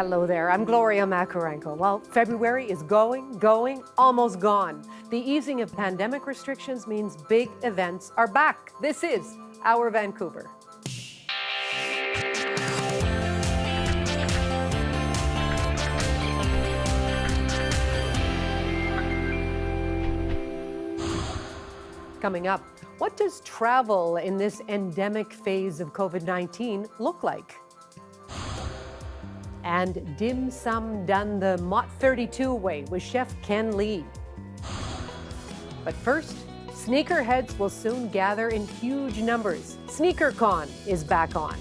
Hello there, I'm Gloria Macarenko. Well, February is going, almost gone. The easing of pandemic restrictions means big events are back. This is our Vancouver. Coming up, what does travel in this endemic phase of COVID-19 look like? And dim sum done the Mott 32 way with Chef Ken Lee. But first, sneakerheads will soon gather in huge numbers. Sneaker Con is back on.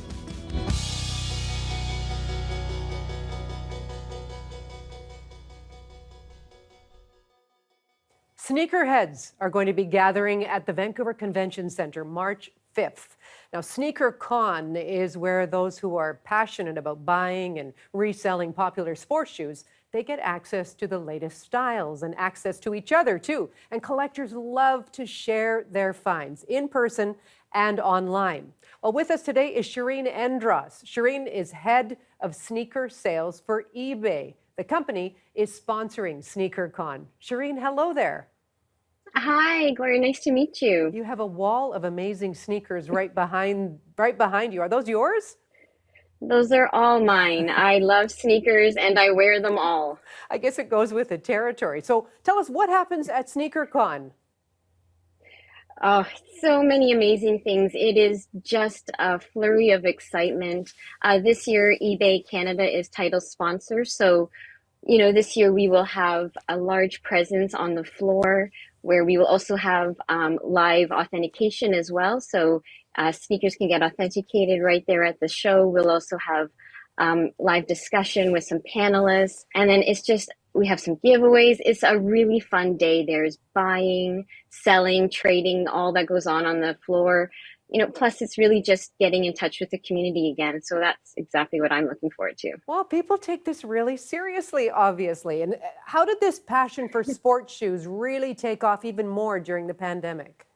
Sneakerheads are going to be gathering at the Vancouver Convention Centre March 5th. Now, Sneaker Con is where those who are passionate about buying and reselling popular sports shoes, they get access to the latest styles and access to each other too. And collectors love to share their finds in person and online. Well, with us today is Shireen Edross. Shireen is head of sneaker sales for eBay. The company is sponsoring Sneaker Con. Shireen, hello there. Hi, Gloria. Nice to meet you. You have a wall of amazing sneakers right behind you. Are those yours? Those are all mine. I love sneakers and I wear them all. I guess it goes with the territory. So tell us what happens at Sneaker Con. Oh, so many amazing things. It is just a flurry of excitement. This year, eBay Canada is title sponsor. So, this year we will have a large presence on the floor where we will also have live authentication as well. So sneakers can get authenticated right there at the show. We'll also have live discussion with some panelists. And then we have some giveaways. It's a really fun day. There's buying, selling, trading, all that goes on the floor. Plus it's really just getting in touch with the community again. So that's exactly what I'm looking forward to. Well, people take this really seriously, obviously. And how did this passion for sports shoes really take off even more during the pandemic?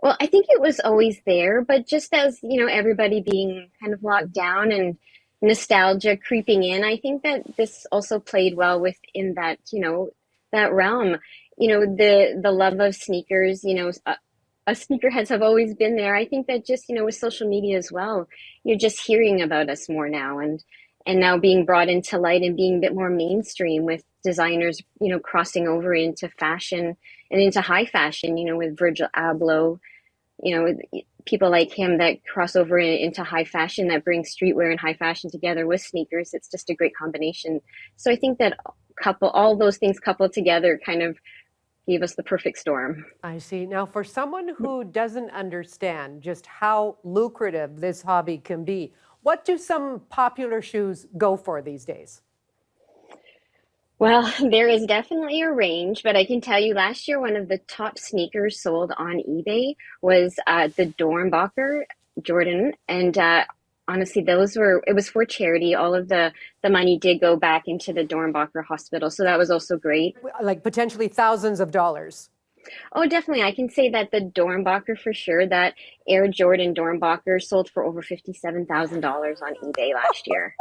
Well, I think it was always there, but just as, everybody being kind of locked down and nostalgia creeping in, I think that this also played well within that, that realm. The love of sneakers, us sneakerheads have always been there. I think that just, with social media as well, you're just hearing about us more now and now being brought into light and being a bit more mainstream with designers, crossing over into fashion and into high fashion, with Virgil Abloh, with people like him that cross over into high fashion that bring streetwear and high fashion together with sneakers. It's just a great combination. So I think that all those things coupled together kind of gave us the perfect storm. I see. Now, for someone who doesn't understand just how lucrative this hobby can be, what do some popular shoes go for these days? Well, there is definitely a range, but I can tell you last year, one of the top sneakers sold on eBay was the Dornbacher Jordan. And honestly, it was for charity. All of the money did go back into the Dornbacher Hospital. So that was also great. Like potentially thousands of dollars. Oh, definitely. I can say that the Dornbacher for sure, that Air Jordan Dornbacher sold for over $57,000 on eBay last year.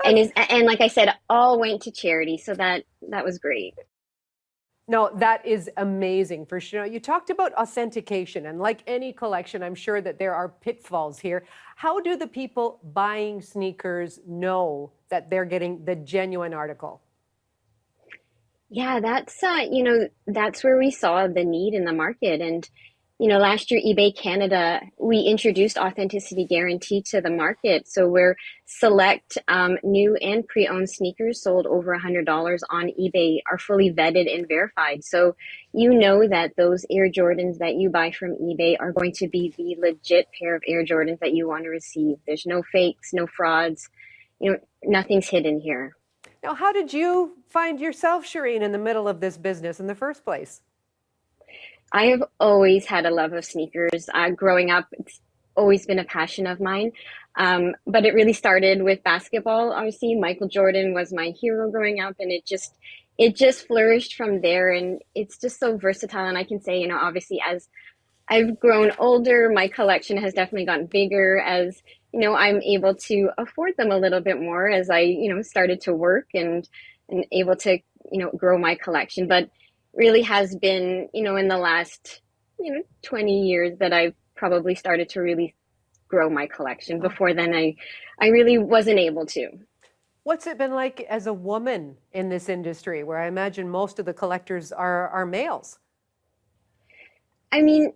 and like I said, all went to charity. So that was great. No, that is amazing for sure. You talked about authentication, and like any collection, I'm sure that there are pitfalls here. How do the people buying sneakers know that they're getting the genuine article? Yeah, that's where we saw the need in the market. And, last year, eBay Canada, we introduced authenticity guarantee to the market. So we're select new and pre-owned sneakers sold over $100 on eBay are fully vetted and verified. So that those Air Jordans that you buy from eBay are going to be the legit pair of Air Jordans that you want to receive. There's no fakes, no frauds, nothing's hidden here. Now, how did you find yourself, Shireen, in the middle of this business in the first place? I have always had a love of sneakers. Growing up, it's always been a passion of mine. But it really started with basketball. Obviously, Michael Jordan was my hero growing up, and it just flourished from there. And it's just so versatile. And I can say, obviously, as I've grown older, my collection has definitely gotten bigger as, I'm able to afford them a little bit more as I, started to work and able to, grow my collection. But really has been, in the last, 20 years that I've probably started to really grow my collection. Before then, I really wasn't able to. What's it been like as a woman in this industry, where I imagine most of the collectors are males? I mean,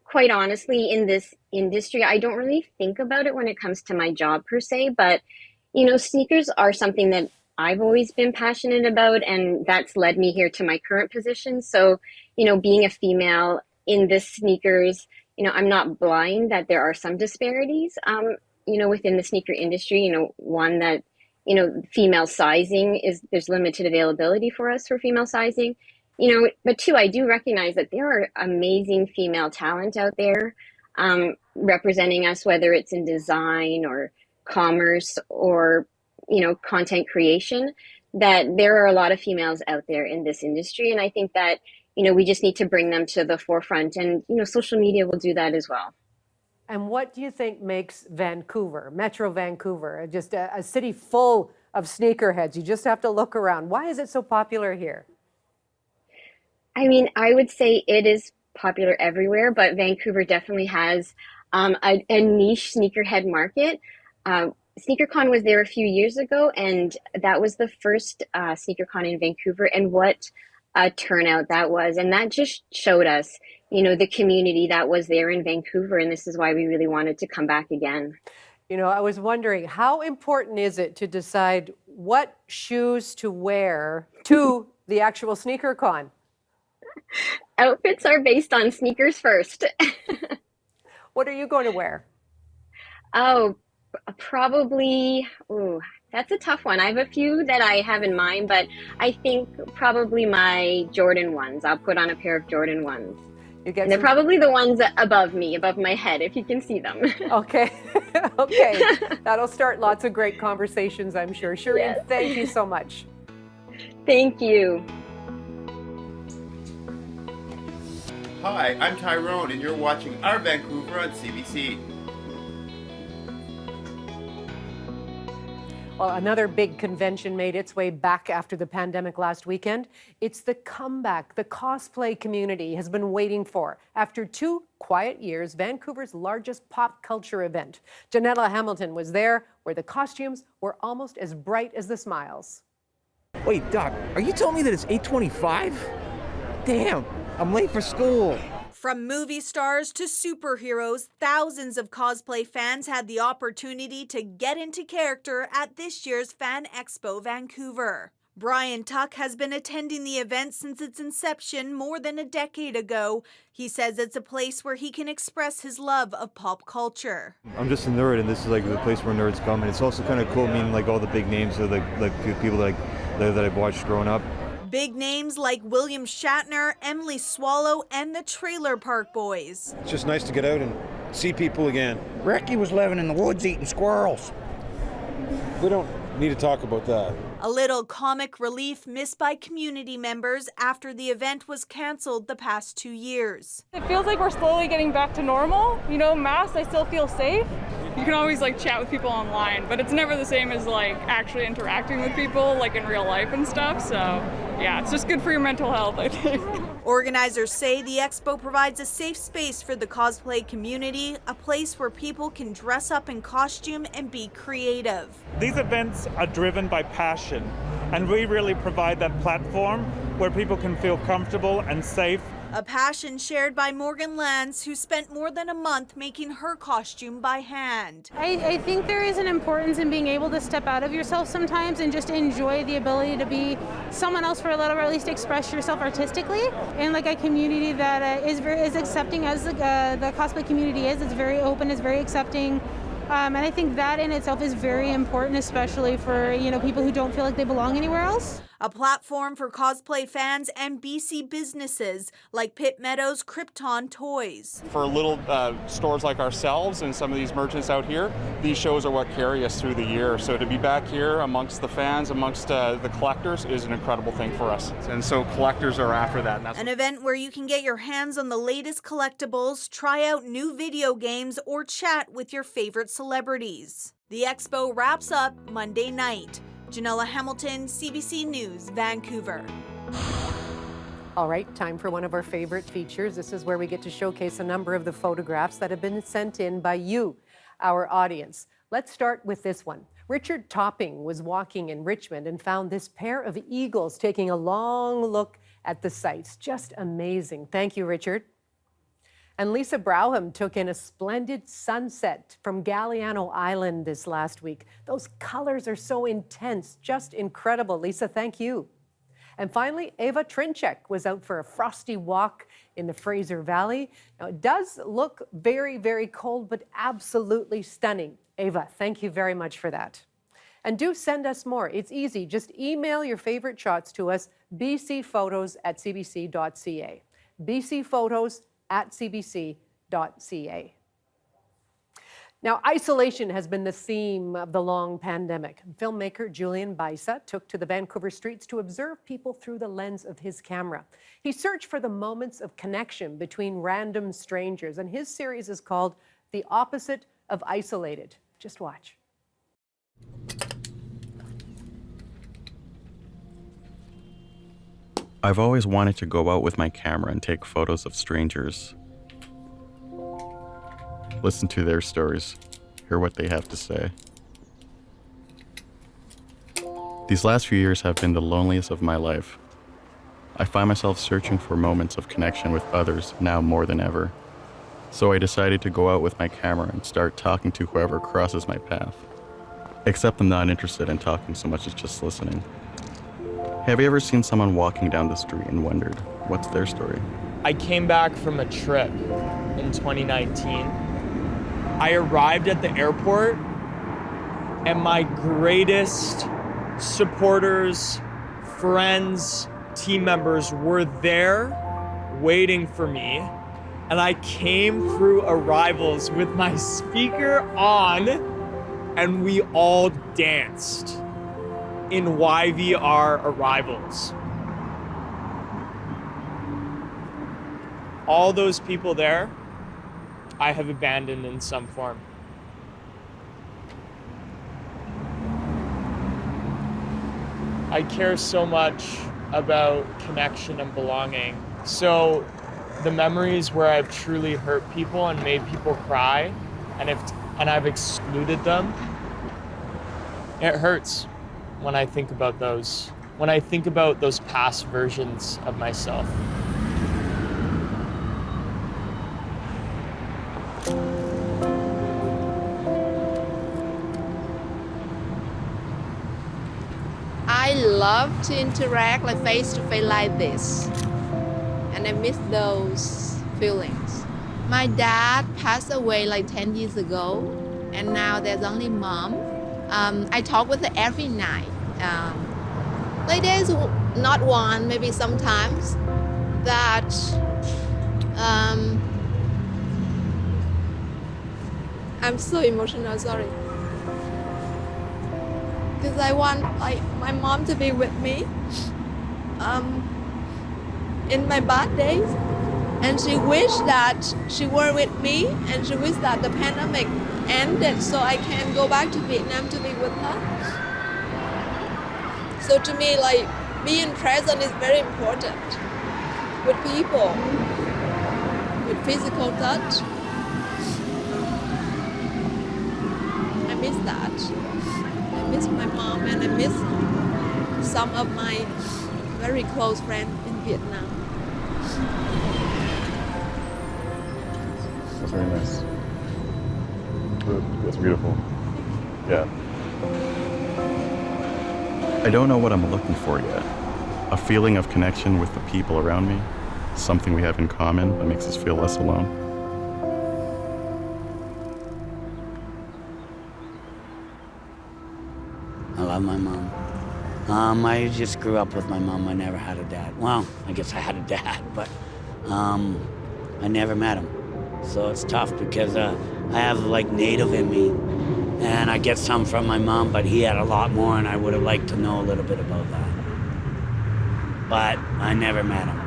quite honestly, in this industry, I don't really think about it when it comes to my job per se, but, sneakers are something that I've always been passionate about, and that's led me here to my current position. So, being a female in the sneakers, I'm not blind that there are some disparities, within the sneaker industry, one that, female sizing there's limited availability for us for female sizing. But two, I do recognize that there are amazing female talent out there representing us, whether it's in design or commerce or, content creation, that there are a lot of females out there in this industry. And I think that, we just need to bring them to the forefront, and, social media will do that as well. And what do you think makes Vancouver, Metro Vancouver, just a city full of sneakerheads? You just have to look around. Why is it so popular here? I mean, I would say it is popular everywhere, but Vancouver definitely has a niche sneakerhead market. Sneaker Con was there a few years ago, and that was the first Sneaker Con in Vancouver, and what a turnout that was. And that just showed us, the community that was there in Vancouver, and this is why we really wanted to come back again. I was wondering, how important is it to decide what shoes to wear to the actual Sneaker Con? Outfits are based on sneakers first. What are you going to wear? Oh, probably, that's a tough one. I have a few that I have in mind, but I think probably my Jordan 1s. I'll put on a pair of Jordan 1s. And they're probably the ones above me, above my head, if you can see them. Okay. Okay. That'll start lots of great conversations, I'm sure. Shireen, Yes. Thank you so much. Thank you. Hi, I'm Tyrone, and you're watching Our Vancouver on CBC. Well, another big convention made its way back after the pandemic last weekend. It's the comeback the cosplay community has been waiting for. After 2 quiet years, Vancouver's largest pop culture event. Janella Hamilton was there, where the costumes were almost as bright as the smiles. Wait, Doc, are you telling me that it's 8:25? Damn, I'm late for school. From movie stars to superheroes, thousands of cosplay fans had the opportunity to get into character at this year's Fan Expo Vancouver. Brian Tuck has been attending the event since its inception more than a decade ago. He says it's a place where he can express his love of pop culture. I'm just a nerd, and this is like the place where nerds come, and it's also kind of cool meeting like all the big names of like people that I've watched growing up. Big names like William Shatner, Emily Swallow, and the Trailer Park Boys. It's just nice to get out and see people again. Ricky was living in the woods eating squirrels. We don't need to talk about that. A little comic relief missed by community members after the event was canceled the past 2 years. It feels like we're slowly getting back to normal. Masks, I still feel safe. You can always chat with people online, but it's never the same as actually interacting with people in real life and stuff. So yeah, it's just good for your mental health, I think. Organizers say the expo provides a safe space for the cosplay community, a place where people can dress up in costume and be creative. These events are driven by passion, and we really provide that platform where people can feel comfortable and safe. A passion shared by Morgan Lanz, who spent more than a month making her costume by hand. I think there is an importance in being able to step out of yourself sometimes and just enjoy the ability to be someone else for a little, or at least express yourself artistically. And a community that is accepting as the cosplay community is. It's very open, it's very accepting. And I think that in itself is very important, especially for people who don't feel like they belong anywhere else. a platform for cosplay fans and BC businesses like Pitt Meadows' Krypton Toys. For little stores like ourselves and some of these merchants out here, these shows are what carry us through the year. So to be back here amongst the fans, amongst the collectors is an incredible thing for us. And so collectors are after that. And that's An event where you can get your hands on the latest collectibles, try out new video games, or chat with your favorite celebrities. The expo wraps up Monday night. Janella Hamilton, CBC News, Vancouver. All right, time for one of our favorite features. This is where we get to showcase a number of the photographs that have been sent in by you, our audience. Let's start with this one. Richard Topping was walking in Richmond and found this pair of eagles taking a long look at the sights. Just amazing. Thank you, Richard. And Lisa Browham took in a splendid sunset from Galiano Island this last week. Those colors are so intense, just incredible. Lisa, thank you. And finally, Ava Trinchek was out for a frosty walk in the Fraser Valley. Now, it does look very, very cold, but absolutely stunning. Ava, thank you very much for that. And do send us more. It's easy. Just email your favorite shots to us, bcphotos@cbc.ca. bcphotos@cbc.ca. Now, isolation has been the theme of the long pandemic. Filmmaker Julian Baisa took to the Vancouver streets to observe people through the lens of his camera. He searched for the moments of connection between random strangers, and his series is called The Opposite of Isolated. Just watch. I've always wanted to go out with my camera and take photos of strangers. Listen to their stories, hear what they have to say. These last few years have been the loneliest of my life. I find myself searching for moments of connection with others now more than ever. So I decided to go out with my camera and start talking to whoever crosses my path. Except I'm not interested in talking so much as just listening. Have you ever seen someone walking down the street and wondered, what's their story? I came back from a trip in 2019. I arrived at the airport and my greatest supporters, friends, team members were there waiting for me. And I came through arrivals with my speaker on and we all danced in YVR arrivals. All those people there, I have abandoned in some form. I care so much about connection and belonging. So the memories where I've truly hurt people and made people cry, and I've excluded them, it hurts when I think about those. When I think about those past versions of myself. I love to interact like face to face like this, and I miss those feelings. My dad passed away like 10 years ago, and now there's only mom. I talk with her every night. Like there's not one, maybe sometimes that I'm so emotional, sorry. Because I want like my mom to be with me in my bad days, and she wished that she were with me, and she wished that the pandemic ended so I can go back to Vietnam to be with her. So to me, like being present is very important with people, with physical touch. I miss that. I miss my mom, and I miss some of my very close friends in Vietnam. That's very nice. That's beautiful. Yeah. I don't know what I'm looking for yet. A feeling of connection with the people around me, something we have in common that makes us feel less alone. I love my mom. I just grew up with my mom. I never had a dad. Well, I guess I had a dad, but I never met him. So it's tough because I have like native in me, and I get some from my mom, but he had a lot more, and I would have liked to know a little bit about that. But I never met him,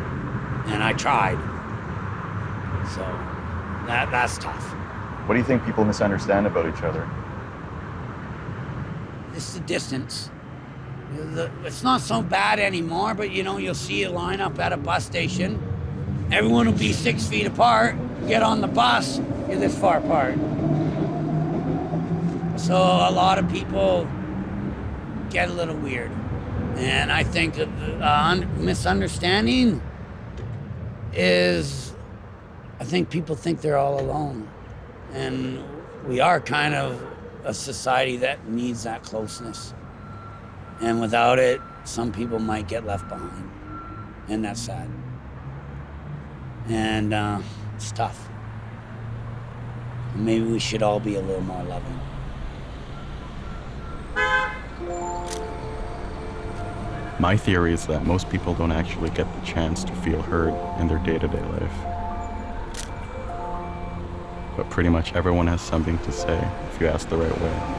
and I tried. So that's tough. What do you think people misunderstand about each other? It's the distance. It's not so bad anymore, but you know, you'll see a lineup at a bus station. Everyone will be 6 feet apart. Get on the bus, you're this far apart. So a lot of people get a little weird. And I think misunderstanding is, I think people think they're all alone. And we are kind of a society that needs that closeness. And without it, some people might get left behind. And that's sad. And it's tough. Maybe we should all be a little more loving. My theory is that most people don't actually get the chance to feel heard in their day-to-day life. But pretty much everyone has something to say if you ask the right way.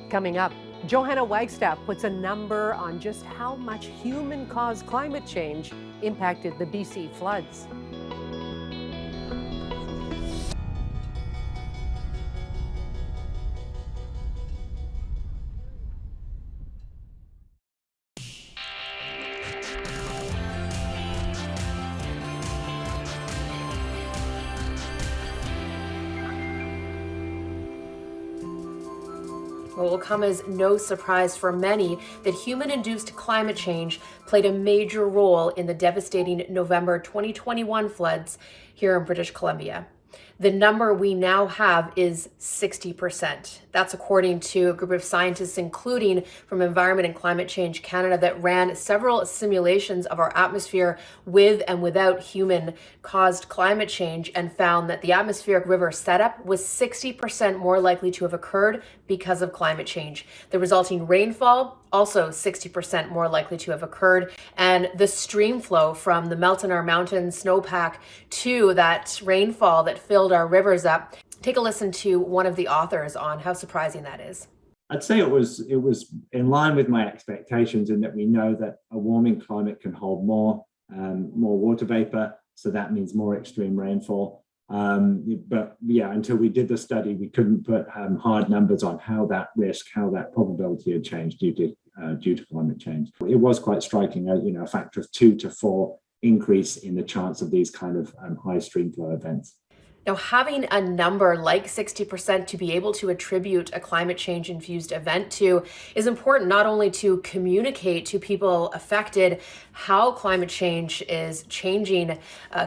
Coming up, Johanna Wagstaffe puts a number on just how much human-caused climate change impacted the BC floods. Well, it will come as no surprise for many that human-induced climate change played a major role in the devastating November 2021 floods here in British Columbia. The number we now have is 60%. That's according to a group of scientists, including from Environment and Climate Change Canada, that ran several simulations of our atmosphere with and without human-caused climate change, and found that the atmospheric river setup was 60% more likely to have occurred because of climate change. The resulting rainfall, also 60% more likely to have occurred, and the stream flow from the melt in our mountains snowpack to that rainfall that filled our rivers up. Take a listen to one of the authors on how surprising that is. I'd say it was in line with my expectations, in that we know that a warming climate can hold more water vapor, so that means more extreme rainfall. But yeah, until we did the study, we couldn't put hard numbers on how that probability had changed due to climate change. It was quite striking, a factor of 2 to 4 increase in the chance of these kind of high stream flow events. Now, having a number like 60% to be able to attribute a climate change infused event to is important, not only to communicate to people affected how climate change is changing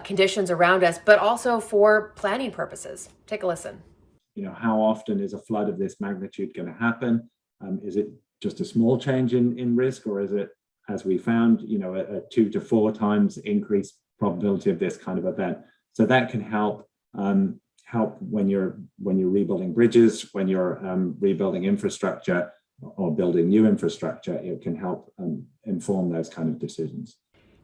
conditions around us, but also for planning purposes. Take a listen. How often is a flood of this magnitude going to happen? Is it just a small change in risk, or is it, as we found, a 2 to 4 times increased probability of this kind of event? So that can help when you're rebuilding bridges, when you're rebuilding infrastructure or building new infrastructure. It can help inform those kind of decisions.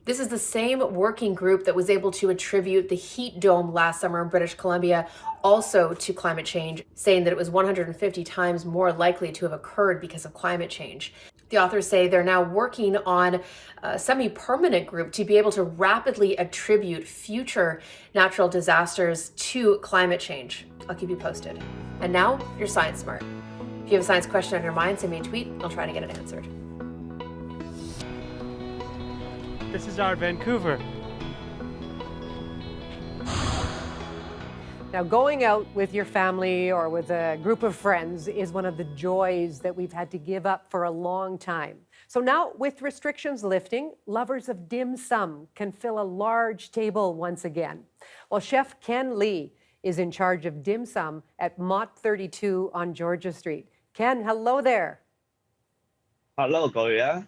This is the same working group that was able to attribute the heat dome last summer in British Columbia also to climate change, saying that it was 150 times more likely to have occurred because of climate change. The authors say they're now working on a semi-permanent group to be able to rapidly attribute future natural disasters to climate change. I'll keep you posted. And now, you're Science Smart. If you have a science question on your mind, send me a tweet. I'll try to get it answered. This is our Vancouver. Now, going out with your family or with a group of friends is one of the joys that we've had to give up for a long time. So now, with restrictions lifting, lovers of dim sum can fill a large table once again. Well, Chef Ken Lee is in charge of dim sum at Mott 32 on Georgia Street. Ken, hello there. Hello, Gloria.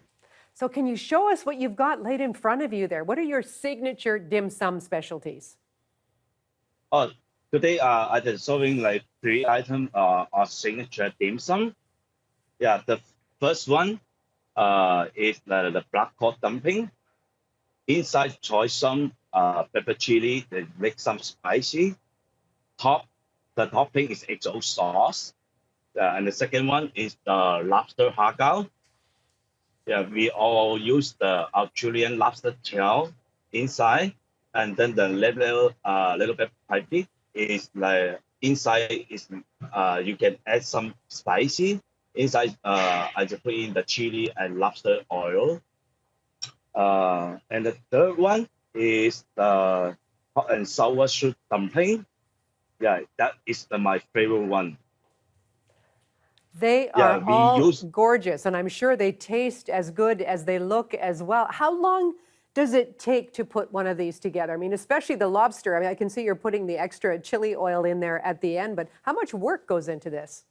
So can you show us what you've got laid in front of you there? What are your signature dim sum specialties? Oh, Today, I just showing like 3 items of signature dim sum. Yeah, the first one is the black pork dumpling. Inside, try some pepper chili that makes some spicy. The topping is XO sauce. And the second one is the lobster hagao. Yeah, we all use the Australian lobster tail inside, and then the little bit pipey is like inside is you can add some spicy inside. I just put in the chili and lobster oil. And the third one is the hot and sour soup dumpling. Yeah, that is my favorite one. They are all gorgeous, and I'm sure they taste as good as they look as well. How long does it take to put one of these together? I mean, especially the lobster. I mean, I can see you're putting the extra chili oil in there at the end, but how much work goes into this?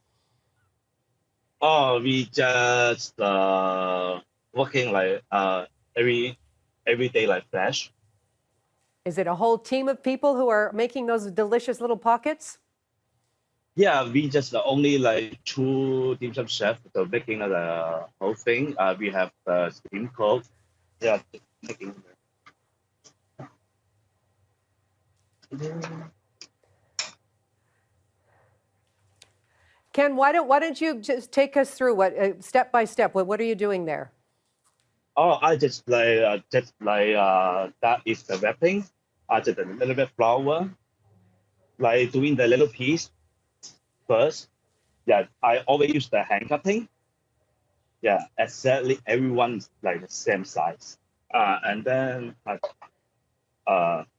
Oh, we just working like every day like fresh. Is it a whole team of people who are making those delicious little pockets? Yeah, we just only like 2 dim sum chefs so making the whole thing. We have the steam cook. Yeah, making. Ken, why don't you just take us through what step by step? What are you doing there? Oh, I just like that is the wrapping. I just a little bit flour, like doing the little piece first. Yeah, I always use the hand cutting. Yeah, exactly. Everyone's like the same size. And then I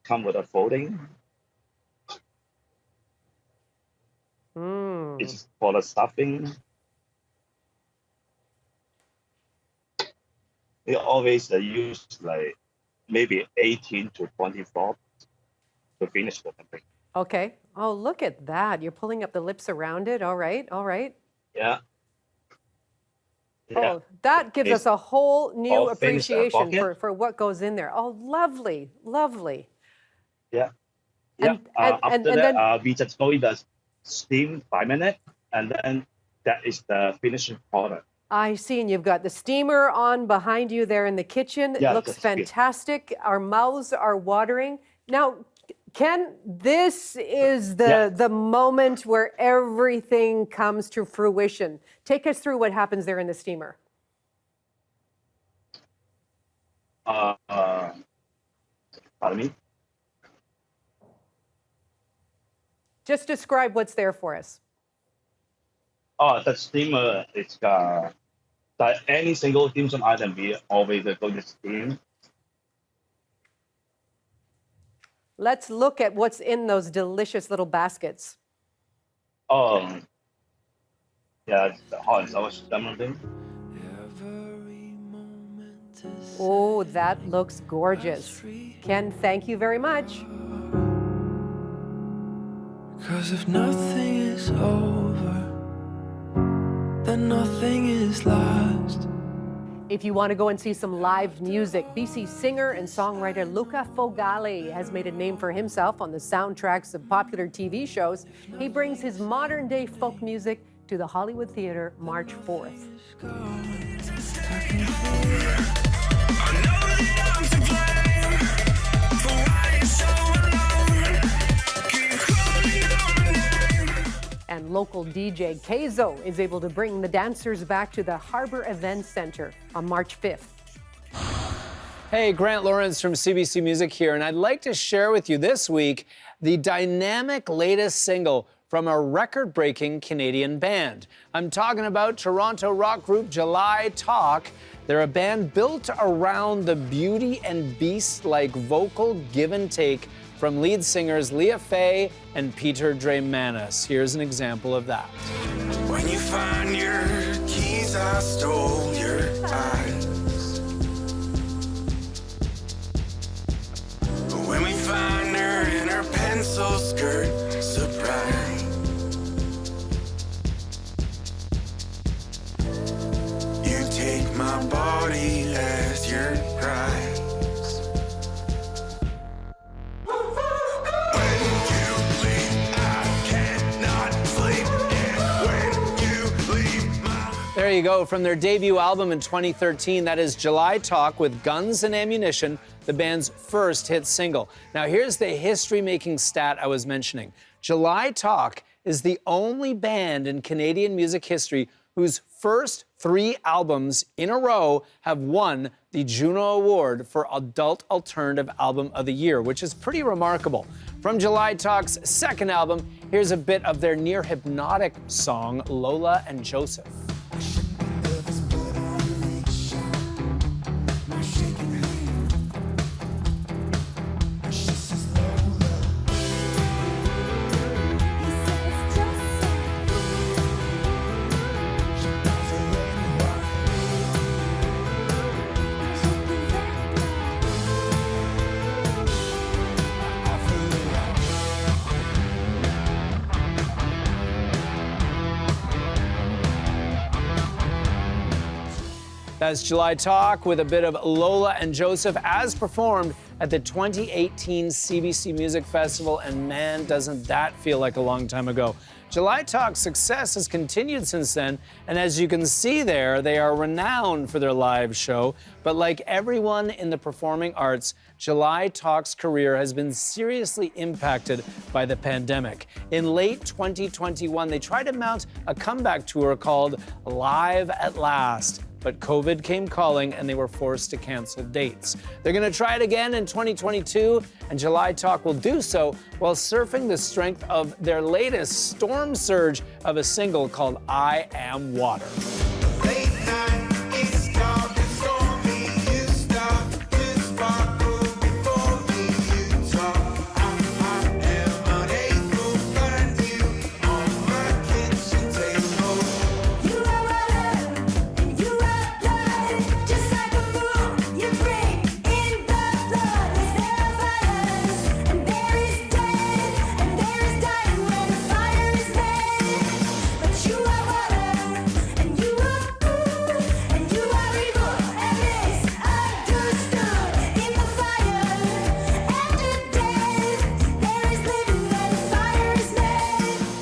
come with a folding. It's for the stuffing. We always use like maybe 18 to 24 to finish the thing. Okay. Oh, look at that. You're pulling up the lips around it. All right. All right. Yeah. Oh, that gives us a whole new appreciation for what goes in there. Oh, lovely. Lovely. Yeah. Yeah. After that, we just go in the steam 5 minutes, and then that is the finishing product. I see, and you've got the steamer on behind you there in the kitchen. It looks fantastic. Our mouths are watering. Now, Ken, this is the moment where everything comes to fruition. Take us through what happens there in the steamer. Pardon me? Just describe what's there for us. Oh, the steamer, it's that any single dim sum item, we always go to steam. Let's look at what's in those delicious little baskets. Yeah, the hot and sour dumpling. Oh, that looks gorgeous. Ken, thank you very much. Because if nothing is over, then nothing is lost. If you want to go and see some live music, BC singer and songwriter Luca Fogale has made a name for himself on the soundtracks of popular TV shows. He brings his modern-day folk music to the Hollywood Theatre March 4th. And local DJ Kayzo is able to bring the dancers back to the Harbour Event Center on March 5th. Hey, Grant Lawrence from CBC Music here, and I'd like to share with you this week the dynamic latest single from a record-breaking Canadian band. I'm talking about Toronto rock group July Talk. They're a band built around the beauty and beast-like vocal give and take from lead singers Leah Faye and Peter Dreymanis. Here's an example of that. When you find your keys, I stole your eyes. When we find her in her pencil skirt, surprise. You take my body as your prize. When you bleed you go. From their debut album in 2013, that is July Talk with Guns and Ammunition, the band's first hit single. Now, here's the history-making stat I was mentioning. July Talk is the only band in Canadian music history whose first 3 albums in a row have won the Juno Award for Adult Alternative Album of the Year, which is pretty remarkable. From July Talk's second album, here's a bit of their near-hypnotic song, Lola and Joseph. That's July Talk with a bit of Lola and Joseph as performed at the 2018 CBC Music Festival, and man, doesn't that feel like a long time ago. July Talk's success has continued since then, and as you can see there, they are renowned for their live show. But like everyone in the performing arts, July Talk's career has been seriously impacted by the pandemic. In late 2021, they tried to mount a comeback tour called Live at Last, but COVID came calling and they were forced to cancel dates. They're gonna try it again in 2022, and July Talk will do so while surfing the strength of their latest storm surge of a single called I Am Water.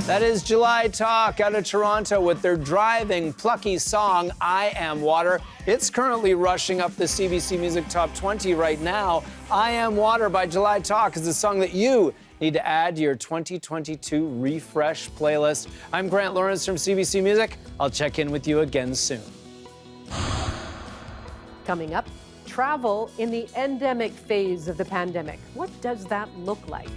That is July Talk out of Toronto with their driving, plucky song, I Am Water. It's currently rushing up the CBC Music Top 20 right now. I Am Water by July Talk is the song that you need to add to your 2022 refresh playlist. I'm Grant Lawrence from CBC Music. I'll check in with you again soon. Coming up, travel in the endemic phase of the pandemic. What does that look like?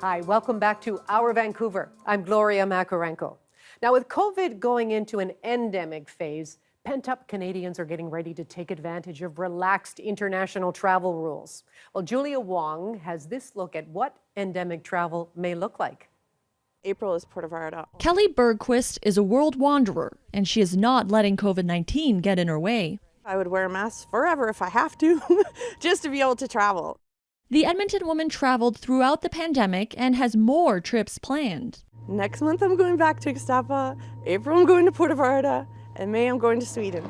Hi, welcome back to Our Vancouver. I'm Gloria Macarenko. Now, with COVID going into an endemic phase, pent-up Canadians are getting ready to take advantage of relaxed international travel rules. Well, Julia Wong has this look at what endemic travel may look like. April is Puerto Vallarta. Kelly Bergquist is a world wanderer, and she is not letting COVID-19 get in her way. I would wear a mask forever if I have to, just to be able to travel. The Edmonton woman traveled throughout the pandemic and has more trips planned. Next month I'm going back to Ixtapa, April I'm going to Puerto Vallarta, and May I'm going to Sweden.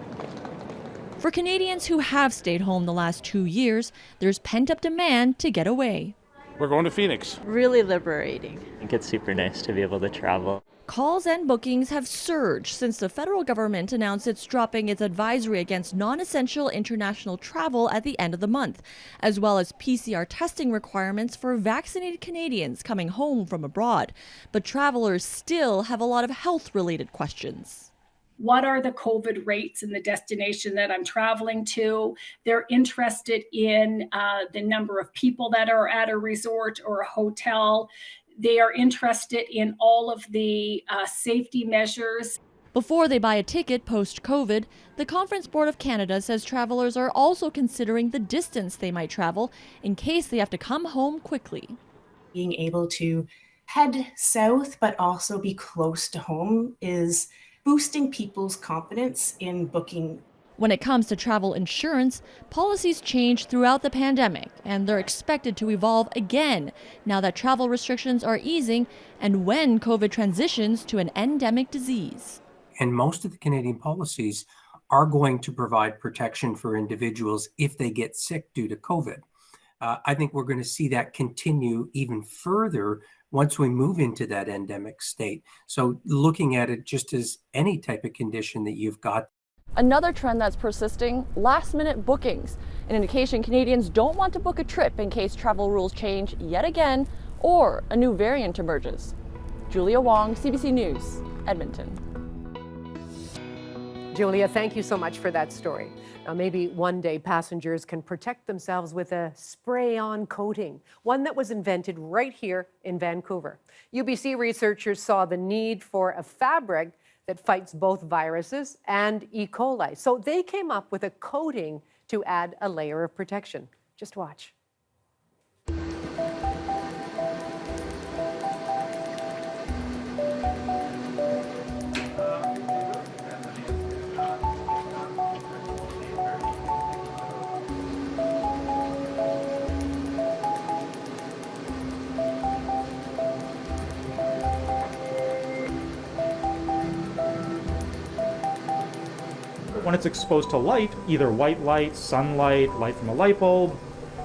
For Canadians who have stayed home the last 2 years, there's pent-up demand to get away. We're going to Phoenix. Really liberating. I think it's super nice to be able to travel. Calls and bookings have surged since the federal government announced it's dropping its advisory against non-essential international travel at the end of the month, as well as PCR testing requirements for vaccinated Canadians coming home from abroad. But travelers still have a lot of health-related questions. What are the COVID rates in the destination that I'm traveling to? They're interested in the number of people that are at a resort or a hotel. They are interested in all of the safety measures. Before they buy a ticket post-COVID, the Conference Board of Canada says travelers are also considering the distance they might travel in case they have to come home quickly. Being able to head south but also be close to home is boosting people's confidence in booking. When it comes to travel insurance, policies changed throughout the pandemic, and they're expected to evolve again now that travel restrictions are easing and when COVID transitions to an endemic disease. And most of the Canadian policies are going to provide protection for individuals if they get sick due to COVID. I think we're going to see that continue even further once we move into that endemic state. So looking at it just as any type of condition that you've got. Another trend that's persisting, last-minute bookings, an indication Canadians don't want to book a trip in case travel rules change yet again or a new variant emerges. Julia Wong, CBC News, Edmonton. Julia, thank you so much for that story. Now, maybe one day passengers can protect themselves with a spray-on coating, one that was invented right here in Vancouver. UBC researchers saw the need for a fabric that fights both viruses and E. coli. So they came up with a coating to add a layer of protection. Just watch. When it's exposed to light, either white light, sunlight, light from a light bulb,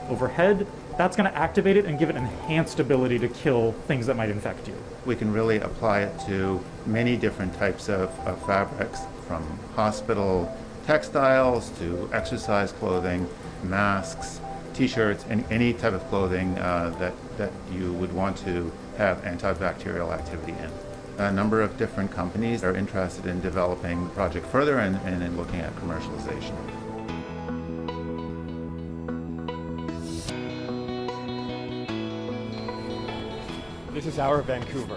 overhead, that's going to activate it and give it enhanced ability to kill things that might infect you. We can really apply it to many different types of fabrics, from hospital textiles to exercise clothing, masks, t-shirts, and any type of clothing that you would want to have antibacterial activity in. A number of different companies are interested in developing the project further and in looking at commercialization. This is our Vancouver.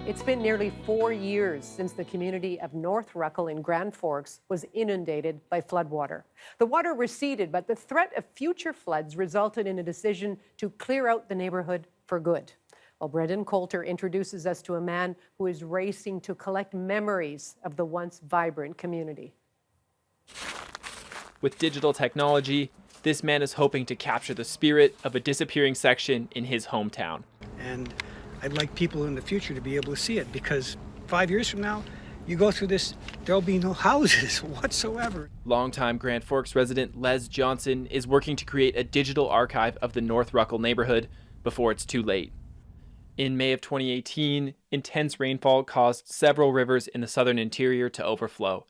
It's been nearly 4 years since the community of North Ruckle in Grand Forks was inundated by floodwater. The water receded, but the threat of future floods resulted in a decision to clear out the neighborhood for good. Well, Brendan Coulter introduces us to a man who is racing to collect memories of the once vibrant community. With digital technology, this man is hoping to capture the spirit of a disappearing section in his hometown. And I'd like people in the future to be able to see it, because 5 years from now, you go through this, there'll be no houses whatsoever. Longtime Grand Forks resident Les Johnson is working to create a digital archive of the North Ruckle neighborhood before it's too late. In May of 2018, intense rainfall caused several rivers in the southern interior to overflow,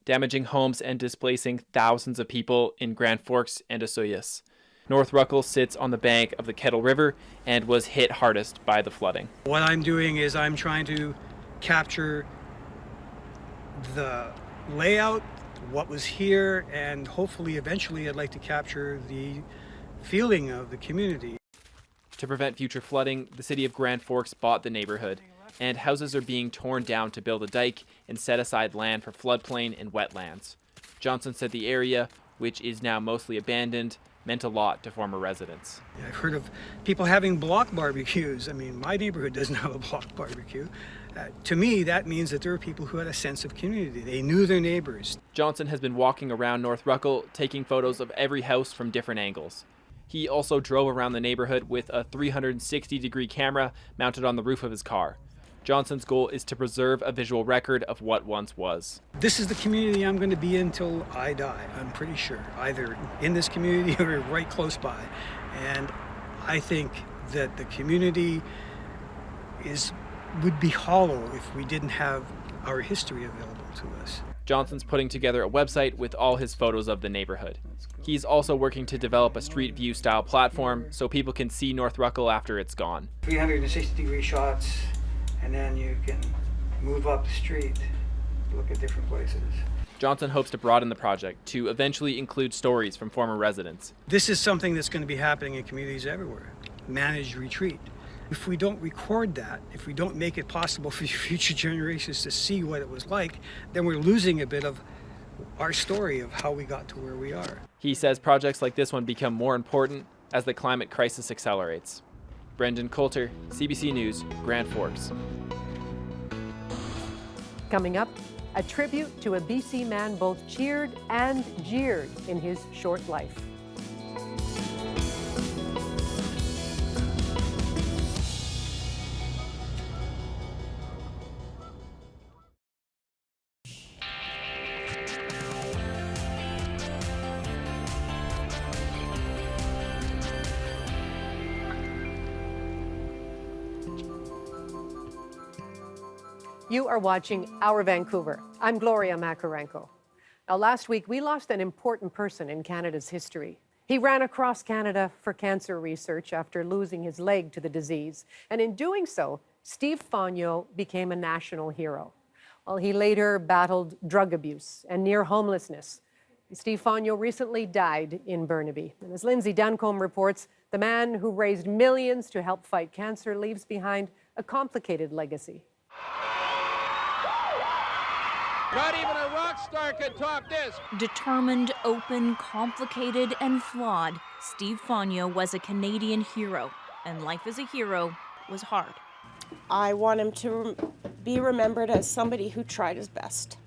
damaging homes and displacing thousands of people in Grand Forks and Osoyoos. North Ruckle sits on the bank of the Kettle River and was hit hardest by the flooding. What I'm doing is I'm trying to capture the layout, what was here, and hopefully eventually I'd like to capture the feeling of the community. To prevent future flooding, the city of Grand Forks bought the neighborhood, and houses are being torn down to build a dike and set aside land for floodplain and wetlands. Johnson said the area, which is now mostly abandoned, meant a lot to former residents. I've heard of people having block barbecues. I mean, my neighborhood doesn't have a block barbecue. To me, that means that there are people who had a sense of community. They knew their neighbors. Johnson has been walking around North Ruckle, taking photos of every house from different angles. He also drove around the neighborhood with a 360-degree camera mounted on the roof of his car. Johnson's goal is to preserve a visual record of what once was. This is the community I'm going to be in until I die, I'm pretty sure, either in this community or right close by. And I think that the community would be hollow if we didn't have our history available to us. Johnson's putting together a website with all his photos of the neighborhood. He's also working to develop a street view style platform so people can see North Ruckle after it's gone. 360-degree shots, and then you can move up the street, look at different places. Johnson hopes to broaden the project to eventually include stories from former residents. This is something that's going to be happening in communities everywhere. Managed retreat. If we don't record that, if we don't make it possible for future generations to see what it was like, then we're losing a bit of our story of how we got to where we are. He says projects like this one become more important as the climate crisis accelerates. Brendan Coulter, CBC News, Grand Forks. Coming up, a tribute to a BC man both cheered and jeered in his short life. You are watching Our Vancouver. I'm Gloria Macarenko. Now, last week, we lost an important person in Canada's history. He ran across Canada for cancer research after losing his leg to the disease. And in doing so, Steve Fonyo became a national hero. Well, he later battled drug abuse and near homelessness. Steve Fonyo recently died in Burnaby. And as Lindsay Duncombe reports, the man who raised millions to help fight cancer leaves behind a complicated legacy. Not even a rock star could top this. Determined, open, complicated, and flawed, Steve Fonyo was a Canadian hero, and life as a hero was hard. I want him to be remembered as somebody who tried his best.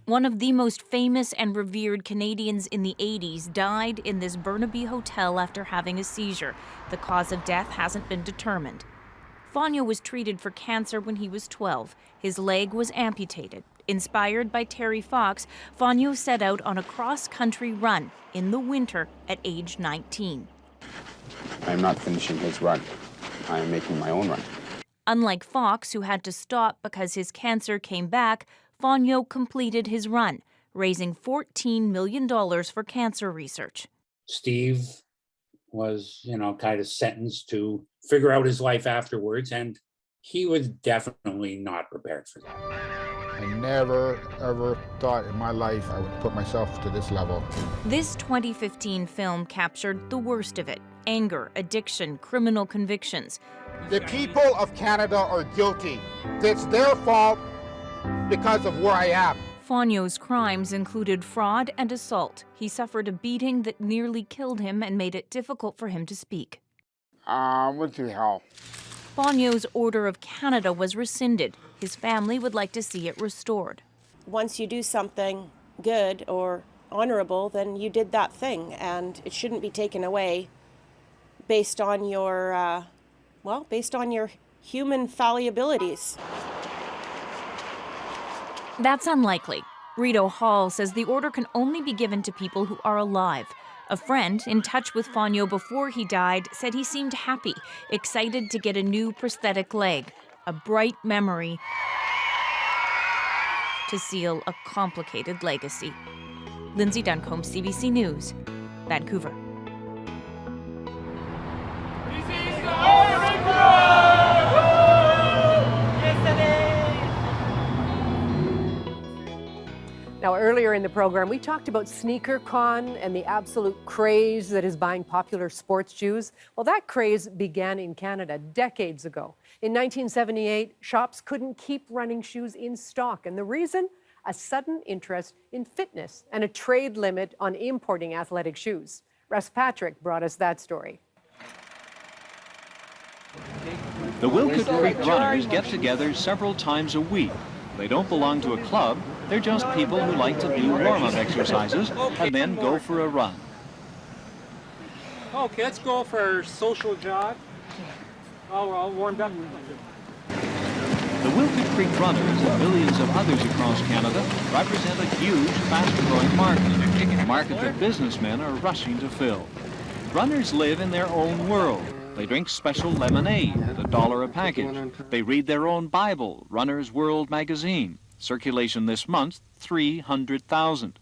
One of the most famous and revered Canadians in the 80s died in this Burnaby hotel after having a seizure. The cause of death hasn't been determined. Fonyo was treated for cancer when he was 12. His leg was amputated. Inspired by Terry Fox, Fonyo set out on a cross-country run in the winter at age 19. I am not finishing his run. I am making my own run. Unlike Fox, who had to stop because his cancer came back, Fonyo completed his run, raising $14 million for cancer research. Steve was, kind of sentenced to figure out his life afterwards, and he was definitely not prepared for that. I never, ever thought in my life I would put myself to this level. This 2015 film captured the worst of it: anger, addiction, criminal convictions. The people of Canada are guilty. It's their fault because of where I am. Fonyo's crimes included fraud and assault. He suffered a beating that nearly killed him and made it difficult for him to speak. What the hell? Fonyo's Order of Canada was rescinded. His family would like to see it restored. Once you do something good or honorable, then you did that thing, and it shouldn't be taken away based on your, based on your human fallibilities. That's unlikely. Rito Hall says the order can only be given to people who are alive. A friend in touch with Fonyo before he died said he seemed happy, excited to get a new prosthetic leg, a bright memory to seal a complicated legacy. Lindsay Duncombe, CBC News, Vancouver. Now, earlier in the program, we talked about Sneaker Con and the absolute craze that is buying popular sports shoes. Well, that craze began in Canada decades ago. In 1978, shops couldn't keep running shoes in stock. And the reason? A sudden interest in fitness and a trade limit on importing athletic shoes. Russ Patrick brought us that story. The Wilkett Creek runners get together several times a week. They don't belong to a club. They're just people who like to do warm-up exercises and then go for a run. Okay, let's go for our social jog. Oh, we're all warmed up. The Wilkett Creek runners and millions of others across Canada represent a huge, fast-growing market, a market that businessmen are rushing to fill. Runners live in their own world. They drink special lemonade at $1 a package. They read their own Bible, Runner's World magazine. Circulation this month, 300,000.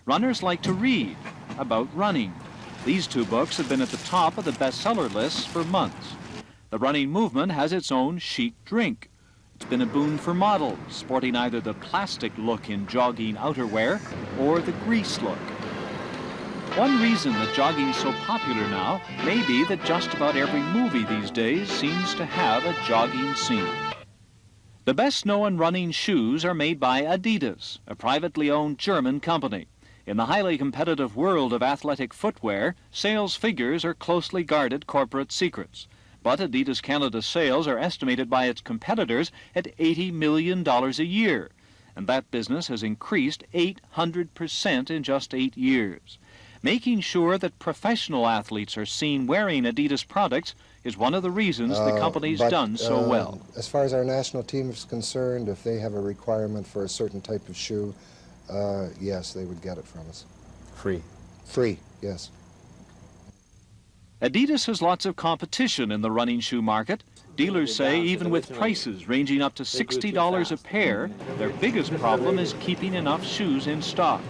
Runners like to read about running. These two books have been at the top of the bestseller lists for months. The running movement has its own chic drink. It's been a boon for models, sporting either the plastic look in jogging outerwear or the grease look. One reason that jogging's so popular now may be that just about every movie these days seems to have a jogging scene. The best known running shoes are made by Adidas, a privately owned German company. In the highly competitive world of athletic footwear, sales figures are closely guarded corporate secrets. But Adidas Canada's sales are estimated by its competitors at $80 million a year. and that business has increased 800% in just 8 years. Making sure that professional athletes are seen wearing Adidas products is one of the reasons the company's done so well. As far as our national team is concerned, if they have a requirement for a certain type of shoe, yes, they would get it from us. Free. Free, yes. Adidas has lots of competition in the running shoe market. Dealers say even with prices ranging up to $60 a pair, their biggest problem is keeping enough shoes in stock.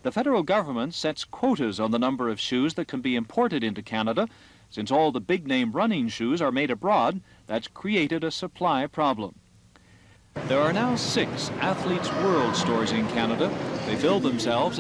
The federal government sets quotas on the number of shoes that can be imported into Canada. Since all the big-name running shoes are made abroad, that's created a supply problem. There are now 6 Athletes World stores in Canada. They build themselves